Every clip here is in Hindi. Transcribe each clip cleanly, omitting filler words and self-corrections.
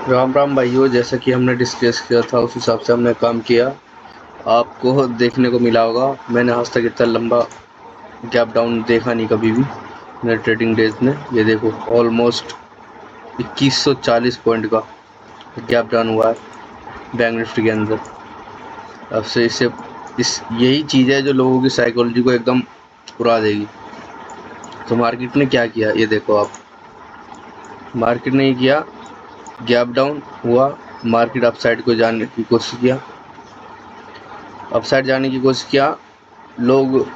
राम राम भाइयों, जैसा कि हमने डिस्कस किया था उस हिसाब से हमने काम किया। आपको देखने को मिला होगा, मैंने आज तक इतना लंबा गैप डाउन देखा नहीं कभी भी मेरे ट्रेडिंग डेज में। ये देखो, ऑलमोस्ट 2140 पॉइंट का गैप डाउन हुआ है बैंक निफ्टी के अंदर। अब से इससे इस यही चीज़ है जो लोगों की साइकोलॉजी को एकदम उड़ा देगी। तो मार्केट ने क्या किया, ये देखो आप। मार्केट ने ये किया, गैप डाउन हुआ, मार्केट अपसाइड को जाने की कोशिश किया, अपसाइड जाने की कोशिश किया लोग,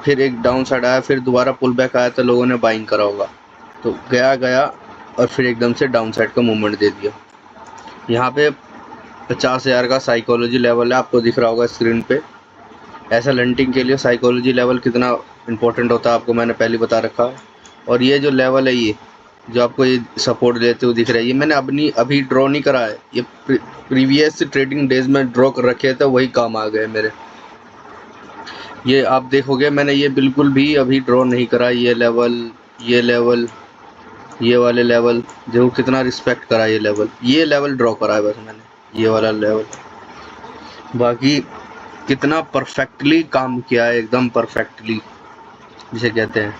फिर एक डाउन साइड आया, फिर दोबारा पुल बैक आया तो लोगों ने बाइंग करा होगा, तो गया गया और फिर एकदम से डाउन साइड का मूवमेंट दे दिया। यहाँ पे 50,000 का साइकोलॉजी लेवल है, आपको दिख रहा होगा स्क्रीन पे। ऐसा लंटिंग के लिए साइकोलॉजी लेवल कितना इंपॉर्टेंट होता है आपको मैंने पहले बता रखा है। और ये जो लेवल है, ये जो आपको ये सपोर्ट देते हुए दिख रहा है, ये मैंने अभी ड्रॉ नहीं करा है, ये प्रीवियस ट्रेडिंग डेज में ड्रॉ कर रखे थे, वही काम आ गए मेरे। ये आप देखोगे मैंने ये बिल्कुल भी अभी ड्रॉ नहीं करा। ये लेवल, ये लेवल, ये वाले लेवल, देखो कितना रिस्पेक्ट करा। ये लेवल ड्रॉ करा है बस मैंने, ये वाला लेवल। बाकी कितना परफेक्टली काम किया है, एकदम परफेक्टली जिसे कहते हैं,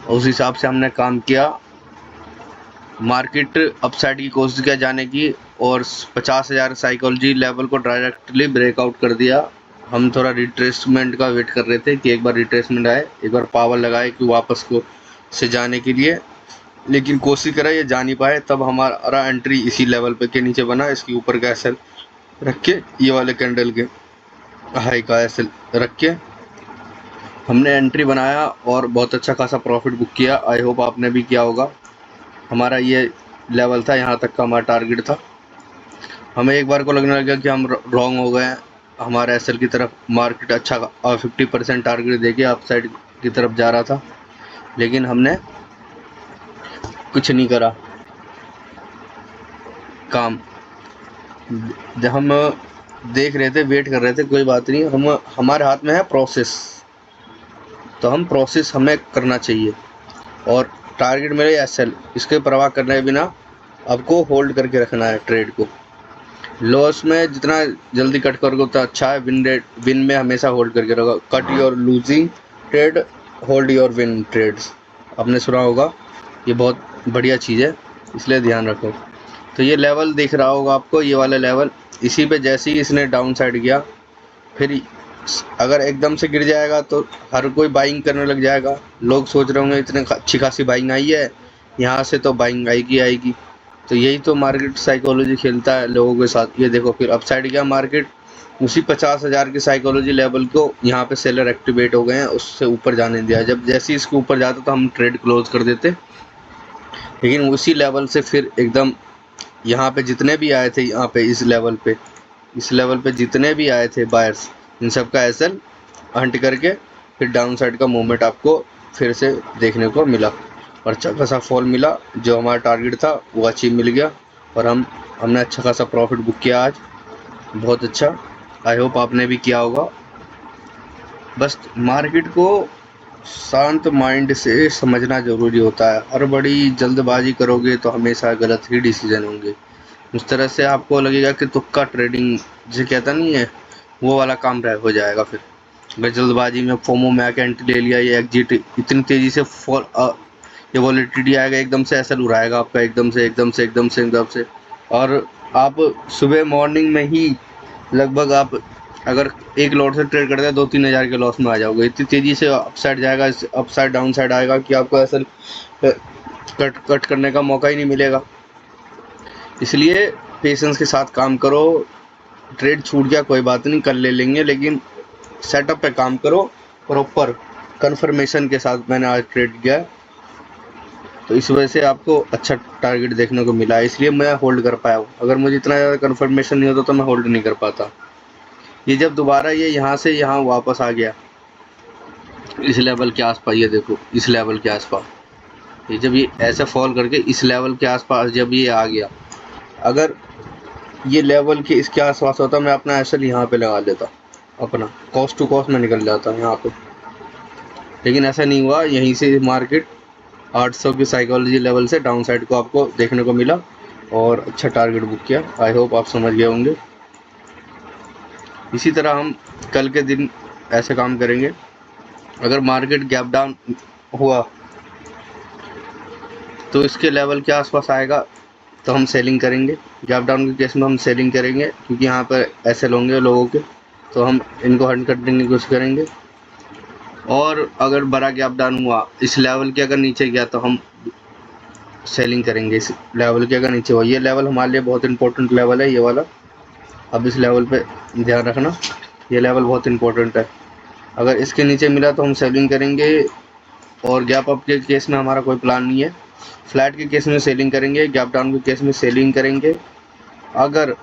उस हिसाब से हमने काम किया। मार्केट अपसाइड की कोशिश किया जाने की, और 50,000 साइकोलॉजी लेवल को डायरेक्टली ब्रेकआउट कर दिया। हम थोड़ा रिट्रेसमेंट का वेट कर रहे थे कि एक बार रिट्रेसमेंट आए, एक बार पावर लगाए कि वापस को से जाने के लिए, लेकिन कोशिश करा ये जा नहीं पाए। तब हमारा एंट्री इसी लेवल पे के नीचे बना, इसके ऊपर का एसएल रख के, ये वाले कैंडल के हाई का एसएल रख के हमने एंट्री बनाया और बहुत अच्छा खासा प्रॉफिट बुक किया। आई होप आपने भी किया होगा। हमारा ये लेवल था, यहाँ तक का हमारा टारगेट था। हमें एक बार को लगने लगा कि हम रॉन्ग हो गए हैं, हमारे एसएल की तरफ मार्केट अच्छा 50% टारगेट देके अप साइड की तरफ जा रहा था, लेकिन हमने कुछ नहीं करा काम। जब हम देख रहे थे, वेट कर रहे थे, कोई बात नहीं, हमारे हाथ में है प्रोसेस, तो हम प्रोसेस हमें करना चाहिए। और टारगेट मेरे एसएल, इसके परवाह करने बिना आपको होल्ड करके रखना है ट्रेड को। लॉस में जितना जल्दी कट करोगे उतना अच्छा है। विन में हमेशा होल्ड करके रखो। Cut your losing trade, hold your win trades, आपने सुना होगा, ये बहुत बढ़िया चीज़ है, इसलिए ध्यान रखो। तो ये लेवल दिख रहा होगा आपको, ये वाला लेवल, इसी पे जैसे ही इसने डाउन साइड गया, फिर अगर एकदम से गिर जाएगा तो हर कोई बाइंग करने लग जाएगा। लोग सोच रहे होंगे इतने अच्छी खासी बाइंग आई है, यहाँ से तो बाइंग आएगी आएगी। तो यही तो मार्केट साइकोलॉजी खेलता है लोगों के साथ। ये देखो, फिर अपसाइड गया मार्केट, उसी 50,000 की साइकोलॉजी लेवल को यहाँ पे सेलर एक्टिवेट हो गए हैं, उससे ऊपर जाने दिया। जब जैसे ही इसके ऊपर जाता तो हम ट्रेड क्लोज कर देते, लेकिन उसी लेवल से फिर एकदम यहाँ पे जितने भी आए थे, यहाँ पे इस लेवल पे जितने भी आए थे बायर्स, इन सब का एसएल हंट करके फिर डाउन साइड का मूवमेंट आपको फिर से देखने को मिला, और अच्छा खासा फॉल मिला। जो हमारा टारगेट था वो अचीव मिल गया, और हमने अच्छा खासा प्रॉफिट बुक किया आज, बहुत अच्छा। आई होप आपने भी किया होगा। बस मार्केट को शांत माइंड से समझना ज़रूरी होता है। हर बड़ी जल्दबाजी करोगे तो हमेशा गलत ही डिसीजन होंगे। उस तरह से आपको लगेगा कि तुक्का ट्रेडिंग जिसे कहता नहीं है, वो वाला काम रह हो जाएगा। फिर अगर जल्दबाजी में फोमो में आके एंट्री ले लिया, ये एग्जिट इतनी तेज़ी से फॉल, ये वॉलेटिलिटी आएगा, एकदम से ऐसा उड़ाएगा आपका, एकदम से। और आप सुबह मॉर्निंग में ही लगभग आप अगर एक लॉट से ट्रेड करते हैं 2-3 हज़ार के लॉस में आ जाओगे। इतनी तेज़ी से अपसाइड जाएगा, अपसाइड डाउन साइड आएगा कि आपको ऐसा कट करने का मौका ही नहीं मिलेगा। इसलिए पेशेंस के साथ काम करो। ट्रेड छूट गया कोई बात नहीं, कल ले लेंगे, लेकिन सेटअप पे काम करो प्रॉपर कंफर्मेशन के साथ। मैंने आज ट्रेड किया है, तो इस वजह से आपको अच्छा टारगेट देखने को मिला है, इसलिए मैं होल्ड कर पाया हूँ। अगर मुझे इतना ज़्यादा कंफर्मेशन नहीं होता तो मैं होल्ड नहीं कर पाता। ये जब दोबारा ये यहाँ से यहाँ वापस आ गया इस लेवल के आसपास, ये देखो इस लेवल के आसपास, ये जब ये ऐसे फॉल करके इस लेवल के आसपास जब ये आ गया, अगर ये लेवल के इसके आसपास होता, मैं अपना एसएल यहाँ पे लगा लेता, अपना कॉस्ट टू कॉस्ट में निकल जाता यहाँ पे। लेकिन ऐसा नहीं हुआ, यहीं से मार्केट 800 की साइकोलॉजी लेवल से डाउन साइड को आपको देखने को मिला, और अच्छा टारगेट बुक किया। आई होप आप समझ गए होंगे। इसी तरह हम कल के दिन ऐसे काम करेंगे। अगर मार्केट गैप डाउन हुआ तो इसके लेवल के आसपास आएगा तो हम सेलिंग करेंगे। गैप डाउन के केस में हम सेलिंग करेंगे, क्योंकि यहाँ पर ऐसे होंगे लोगों के, तो हम इनको हंट करने की कोशिश करेंगे। और अगर बड़ा गैप डाउन हुआ इस लेवल के अगर नीचे गया तो हम सेलिंग करेंगे। इस लेवल के अगर नीचे हुआ, ये लेवल हमारे लिए बहुत इंपॉर्टेंट लेवल है, ये वाला। अब इस लेवल पे ध्यान रखना, ये लेवल बहुत इंपॉर्टेंट है। अगर इसके नीचे मिला तो हम सेलिंग करेंगे। और गैप अप के केस में हमारा कोई प्लान नहीं है। फ्लैट के केस में सेलिंग करेंगे, गैप डाउन के केस में सेलिंग करेंगे। अगर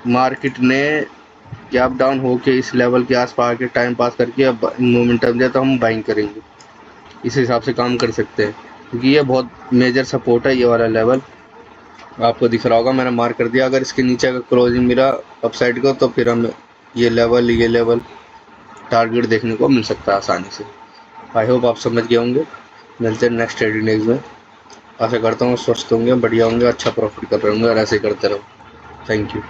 मार्केट ने गैप डाउन होके इस लेवल के आसपास आके टाइम पास करके अब मोमेंटम दिया तो हम बाइंग करेंगे। इस हिसाब से काम कर सकते हैं, क्योंकि ये बहुत मेजर सपोर्ट है। ये वाला लेवल आपको दिख रहा होगा, मैंने मार्क कर दिया। अगर इसके नीचे अगर क्लोजिंग मिला अपसाइड को तो फिर हम ये लेवल टारगेट देखने को मिल सकता है आसानी से। आई होप आप समझ गए होंगे। मिलते हैं नेक्स्ट ट्रेडिंग डेज में। आशा करता हूँ स्वस्थ होंगे, बढ़िया होंगे, अच्छा प्रॉफिट कर रहे होंगे और ऐसे ही करते रहो। Thank you.